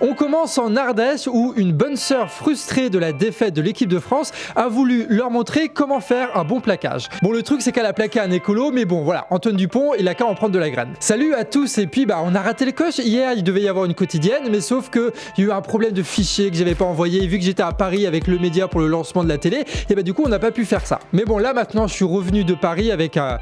On commence en Ardèche où une bonne sœur frustrée de la défaite de l'équipe de France a voulu leur montrer comment faire un bon plaquage. Bon, le truc c'est qu'elle a plaqué un écolo, mais bon voilà, Antoine Dupont il a qu'à en prendre de la graine. Salut à tous, et puis on a raté le coche. Hier il devait y avoir une quotidienne, mais sauf que il y a eu un problème de fichier que j'avais pas envoyé, vu que j'étais à Paris avec le média pour le lancement de la télé, et du coup on n'a pas pu faire ça. Mais bon, là maintenant je suis revenu de Paris avec un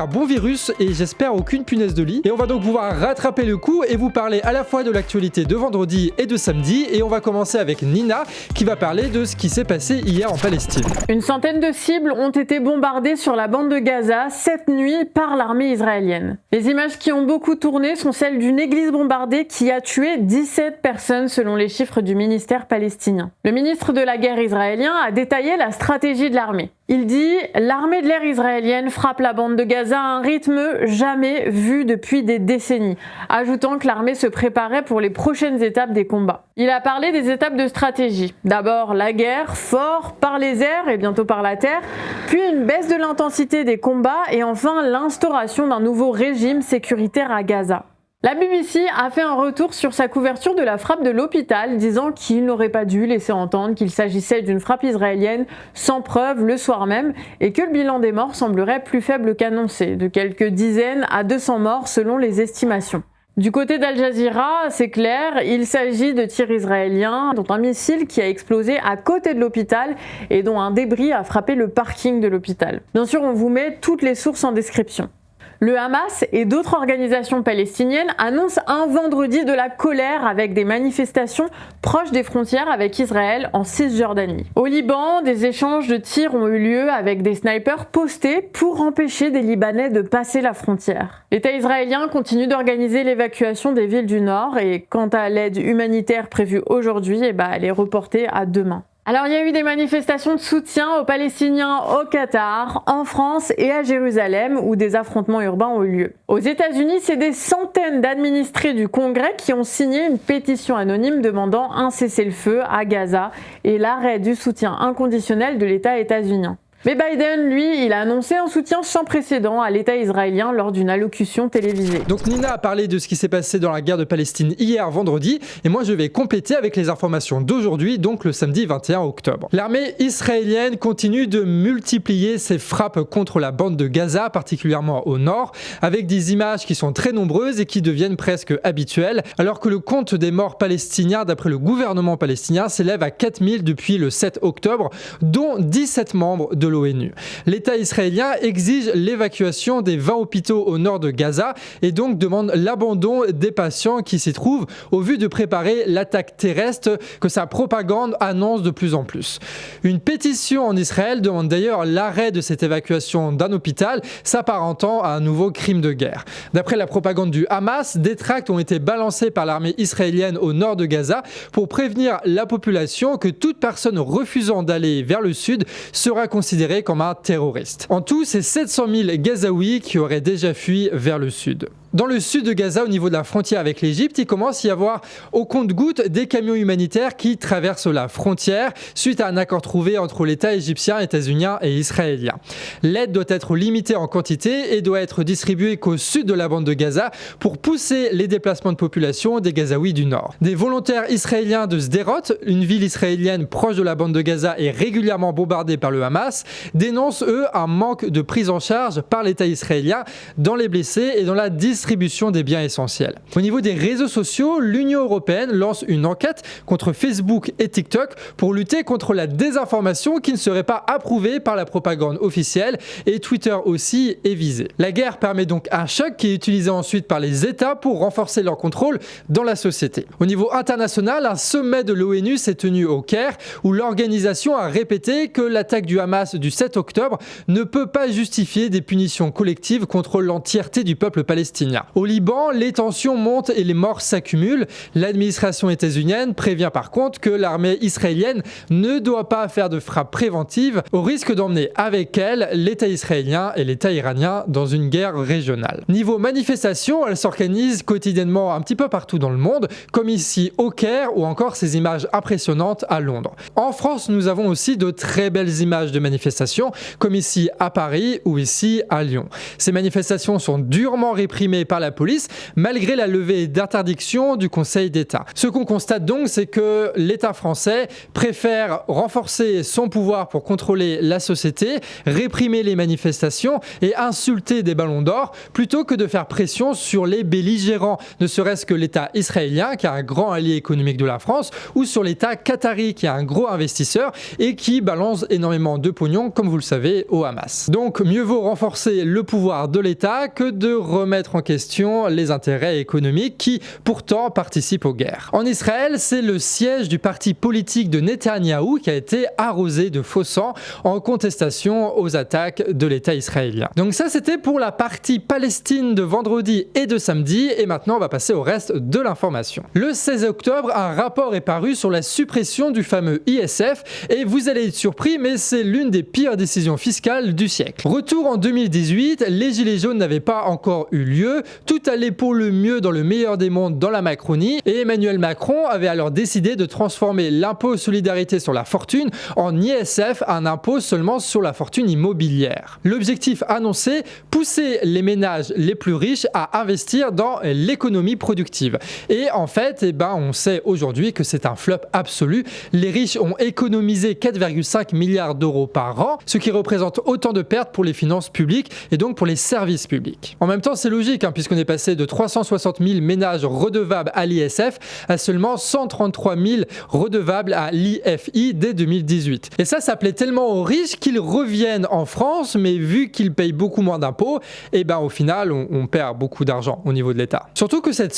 bon virus et j'espère aucune punaise de lit. Et on va donc pouvoir rattraper le coup et vous parler à la fois de l'actualité de vendredi et de samedi, et on va commencer avec Nina qui va parler de ce qui s'est passé hier en Palestine. Une centaine de cibles ont été bombardées sur la bande de Gaza cette nuit par l'armée israélienne. Les images qui ont beaucoup tourné sont celles d'une église bombardée qui a tué 17 personnes selon les chiffres du ministère palestinien. Le ministre de la guerre israélien a détaillé la stratégie de l'armée. Il dit « L'armée de l'air israélienne frappe la bande de Gaza à un rythme jamais vu depuis des décennies », ajoutant que l'armée se préparait pour les prochaines étapes des combats. Il a parlé des étapes de stratégie. D'abord la guerre, fort, par les airs et bientôt par la terre, puis une baisse de l'intensité des combats et enfin l'instauration d'un nouveau régime sécuritaire à Gaza. La BBC a fait un retour sur sa couverture de la frappe de l'hôpital, disant qu'il n'aurait pas dû laisser entendre qu'il s'agissait d'une frappe israélienne sans preuve le soir même et que le bilan des morts semblerait plus faible qu'annoncé, de quelques dizaines à 200 morts selon les estimations. Du côté d'Al Jazeera, c'est clair, il s'agit de tirs israéliens, dont un missile qui a explosé à côté de l'hôpital et dont un débris a frappé le parking de l'hôpital. Bien sûr, on vous met toutes les sources en description. Le Hamas et d'autres organisations palestiniennes annoncent un vendredi de la colère avec des manifestations proches des frontières avec Israël en Cisjordanie. Au Liban, des échanges de tirs ont eu lieu avec des snipers postés pour empêcher des Libanais de passer la frontière. L'État israélien continue d'organiser l'évacuation des villes du Nord et quant à l'aide humanitaire prévue aujourd'hui, elle est reportée à demain. Alors il y a eu des manifestations de soutien aux Palestiniens au Qatar, en France et à Jérusalem où des affrontements urbains ont eu lieu. Aux États-Unis, c'est des centaines d'administrés du Congrès qui ont signé une pétition anonyme demandant un cessez-le-feu à Gaza et l'arrêt du soutien inconditionnel de l'État états-unien. Mais Biden, lui, il a annoncé un soutien sans précédent à l'État israélien lors d'une allocution télévisée. Donc Nina a parlé de ce qui s'est passé dans la guerre de Palestine hier vendredi, et moi je vais compléter avec les informations d'aujourd'hui, donc le samedi 21 octobre. L'armée israélienne continue de multiplier ses frappes contre la bande de Gaza, particulièrement au nord, avec des images qui sont très nombreuses et qui deviennent presque habituelles, alors que le compte des morts palestiniens, d'après le gouvernement palestinien, s'élève à 4000 depuis le 7 octobre, dont 17 membres de l'ONU. L'État israélien exige l'évacuation des 20 hôpitaux au nord de Gaza et donc demande l'abandon des patients qui s'y trouvent au vu de préparer l'attaque terrestre que sa propagande annonce de plus en plus. Une pétition en Israël demande d'ailleurs l'arrêt de cette évacuation d'un hôpital, s'apparentant à un nouveau crime de guerre. D'après la propagande du Hamas, des tracts ont été balancés par l'armée israélienne au nord de Gaza pour prévenir la population que toute personne refusant d'aller vers le sud sera considérée comme un terroriste. En tout, c'est 700 000 Gazaouis qui auraient déjà fui vers le sud. Dans le sud de Gaza, au niveau de la frontière avec l'Égypte, il commence à y avoir au compte-gouttes des camions humanitaires qui traversent la frontière suite à un accord trouvé entre l'État égyptien, états-unien et israélien. L'aide doit être limitée en quantité et doit être distribuée qu'au sud de la bande de Gaza pour pousser les déplacements de population des Gazaouis du nord. Des volontaires israéliens de Sderot, une ville israélienne proche de la bande de Gaza et régulièrement bombardée par le Hamas, dénoncent eux un manque de prise en charge par l'État israélien dans les blessés et dans la distribution des biens essentiels. Au niveau des réseaux sociaux, l'Union européenne lance une enquête contre Facebook et TikTok pour lutter contre la désinformation qui ne serait pas approuvée par la propagande officielle, et Twitter aussi est visé. La guerre permet donc un choc qui est utilisé ensuite par les États pour renforcer leur contrôle dans la société. Au niveau international, un sommet de l'ONU s'est tenu au Caire où l'organisation a répété que l'attaque du Hamas du 7 octobre ne peut pas justifier des punitions collectives contre l'entièreté du peuple palestinien. Au Liban, les tensions montent et les morts s'accumulent. L'administration états-unienne prévient par contre que l'armée israélienne ne doit pas faire de frappe préventive au risque d'emmener avec elle l'État israélien et l'État iranien dans une guerre régionale. Niveau manifestation, elle s'organise quotidiennement un petit peu partout dans le monde, comme ici au Caire ou encore ces images impressionnantes à Londres. En France, nous avons aussi de très belles images de manifestations, comme ici à Paris ou ici à Lyon. Ces manifestations sont durement réprimées réprimés par la police, malgré la levée d'interdiction du Conseil d'État. Ce qu'on constate donc, c'est que l'État français préfère renforcer son pouvoir pour contrôler la société, réprimer les manifestations et insulter des ballons d'or, plutôt que de faire pression sur les belligérants, ne serait-ce que l'État israélien, qui est un grand allié économique de la France, ou sur l'État qatari, qui est un gros investisseur et qui balance énormément de pognon, comme vous le savez, au Hamas. Donc mieux vaut renforcer le pouvoir de l'État que de remettre en question les intérêts économiques qui pourtant participent aux guerres. En Israël, c'est le siège du parti politique de Netanyahou qui a été arrosé de faux sang en contestation aux attaques de l'État israélien. Donc ça, c'était pour la partie Palestine de vendredi et de samedi, et maintenant on va passer au reste de l'information. Le 16 octobre, un rapport est paru sur la suppression du fameux ISF, et vous allez être surpris, mais c'est l'une des pires décisions fiscales du siècle. Retour en 2018, les Gilets jaunes n'avaient pas encore eu lieu, tout allait pour le mieux dans le meilleur des mondes dans la Macronie, et Emmanuel Macron avait alors décidé de transformer l'impôt solidarité sur la fortune en ISF, un impôt seulement sur la fortune immobilière. L'objectif annoncé, pousser les ménages les plus riches à investir dans l'économie productive. Et en fait, on sait aujourd'hui que c'est un flop absolu. Les riches ont économisé 4,5 milliards d'euros par an, ce qui représente autant de pertes pour les finances publiques et donc pour les services publics. En même temps, c'est logique, puisqu'on est passé de 360 000 ménages redevables à l'ISF à seulement 133 000 redevables à l'IFI dès 2018. Et ça plaît tellement aux riches qu'ils reviennent en France, mais vu qu'ils payent beaucoup moins d'impôts, au final, on perd beaucoup d'argent au niveau de l'État. Surtout que cette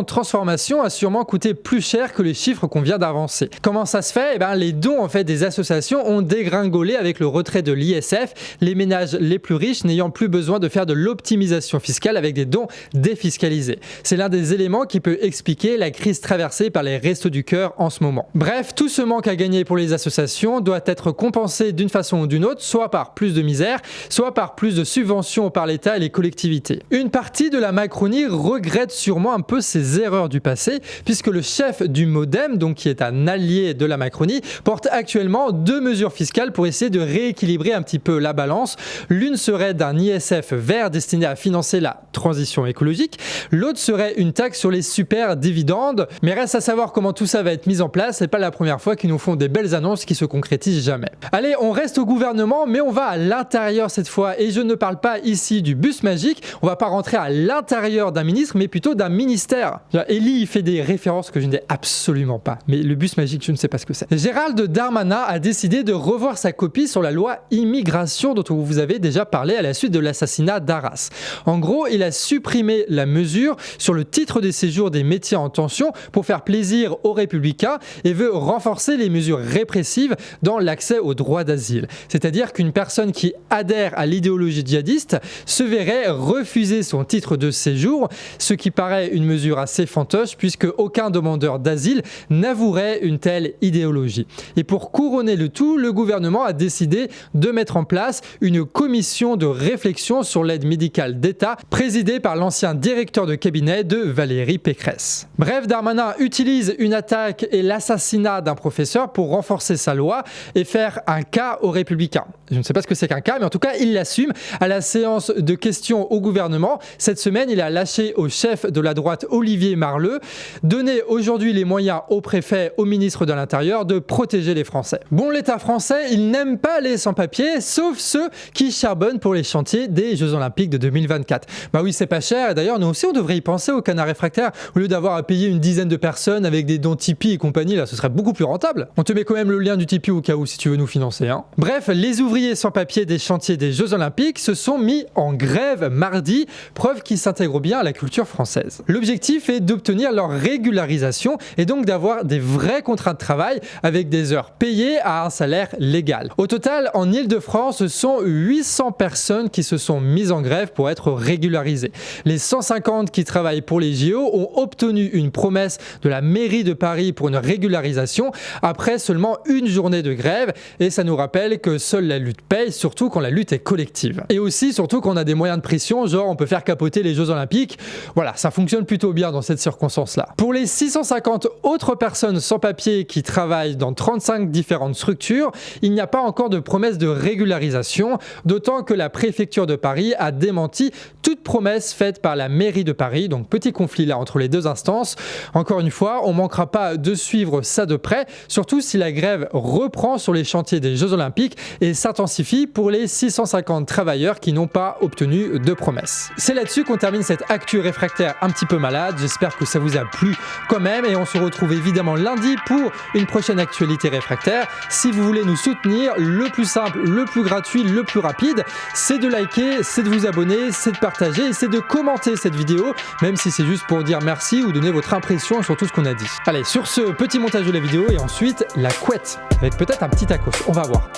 transformation a sûrement coûté plus cher que les chiffres qu'on vient d'avancer. Comment ça se fait ? Les dons des associations ont dégringolé avec le retrait de l'ISF, les ménages les plus riches n'ayant plus besoin de faire de l'optimisation fiscale avec des dons défiscalisés. C'est l'un des éléments qui peut expliquer la crise traversée par les Restos du Cœur en ce moment. Bref, tout ce manque à gagner pour les associations doit être compensé d'une façon ou d'une autre, soit par plus de misère, soit par plus de subventions par l'État et les collectivités. Une partie de la Macronie regrette sûrement un peu ses erreurs du passé, puisque le chef du MoDem, donc qui est un allié de la Macronie, porte actuellement 2 mesures fiscales pour essayer de rééquilibrer un petit peu la balance. L'une serait d'un ISF vert destiné à financer la transition écologique, l'autre serait une taxe sur les super dividendes, mais reste à savoir comment tout ça va être mis en place. C'est pas la première fois qu'ils nous font des belles annonces qui se concrétisent jamais. Allez, on reste au gouvernement, mais on va à l'intérieur cette fois, et je ne parle pas ici du bus magique, on va pas rentrer à l'intérieur d'un ministre, mais plutôt d'un ministère. Elie, il fait des références que je n'ai absolument pas, mais le bus magique, je ne sais pas ce que c'est. Gérald Darmanin a décidé de revoir sa copie sur la loi immigration dont on vous avait déjà parlé à la suite de l'assassinat d'Arras. En gros, il a supprimé la mesure sur le titre de séjour des métiers en tension pour faire plaisir aux Républicains et veut renforcer les mesures répressives dans l'accès au droit d'asile. C'est-à-dire qu'une personne qui adhère à l'idéologie djihadiste se verrait refuser son titre de séjour, ce qui paraît une mesure assez fantoche puisque aucun demandeur d'asile n'avouerait une telle idéologie. Et pour couronner le tout, le gouvernement a décidé de mettre en place une commission de réflexion sur l'aide médicale d'État présidée par l'ancien directeur de cabinet de Valérie Pécresse. Bref, Darmanin utilise une attaque et l'assassinat d'un professeur pour renforcer sa loi et faire un cas aux Républicains. Je ne sais pas ce que c'est qu'un cas, mais en tout cas, il l'assume. À la séance de questions au gouvernement, cette semaine, il a lâché au chef de la droite Olivier Marleux, donner aujourd'hui les moyens au préfet, au ministre de l'Intérieur de protéger les Français. Bon, l'État français, il n'aime pas les sans-papiers, sauf ceux qui charbonnent pour les chantiers des Jeux Olympiques de 2024. Bah oui, c'est pas cher, et d'ailleurs, nous aussi, on devrait y penser aux canards réfractaires. Au lieu d'avoir à payer une dizaine de personnes avec des dons Tipeee et compagnie, là, ce serait beaucoup plus rentable. On te met quand même le lien du Tipeee au cas où, si tu veux nous financer. Bref, les ouvriers sans-papiers des chantiers des Jeux Olympiques se sont mis en grève mardi, preuve qu'ils s'intègrent bien à la culture française. L'objectif est d'obtenir leur régularisation et donc d'avoir des vrais contrats de travail avec des heures payées à un salaire légal. Au total, en Île-de-France, ce sont 800 personnes qui se sont mises en grève pour être régularisées. Les 150 qui travaillent pour les JO ont obtenu une promesse de la mairie de Paris pour une régularisation après seulement une journée de grève, et ça nous rappelle que seule la lutte paye, surtout quand la lutte est collective. Et aussi, surtout qu'on a des moyens de pression, genre on peut faire capoter les Jeux Olympiques. Voilà, ça fonctionne plutôt bien dans cette circonstance-là. Pour les 650 autres personnes sans papier qui travaillent dans 35 différentes structures, il n'y a pas encore de promesse de régularisation, d'autant que la préfecture de Paris a démenti toute promesse promesse faite par la mairie de Paris. Donc petit conflit là entre les deux instances. Encore une fois, on ne manquera pas de suivre ça de près, surtout si la grève reprend sur les chantiers des Jeux Olympiques et s'intensifie pour les 650 travailleurs qui n'ont pas obtenu de promesses. C'est là-dessus qu'on termine cette actu réfractaire un petit peu malade. J'espère que ça vous a plu quand même et on se retrouve évidemment lundi pour une prochaine actualité réfractaire. Si vous voulez nous soutenir, le plus simple, le plus gratuit, le plus rapide, c'est de liker, c'est de vous abonner, c'est de partager et c'est de commenter cette vidéo, même si c'est juste pour dire merci ou donner votre impression sur tout ce qu'on a dit. Allez, sur ce, petit montage de la vidéo et ensuite la couette, avec peut-être un petit tacos, on va voir.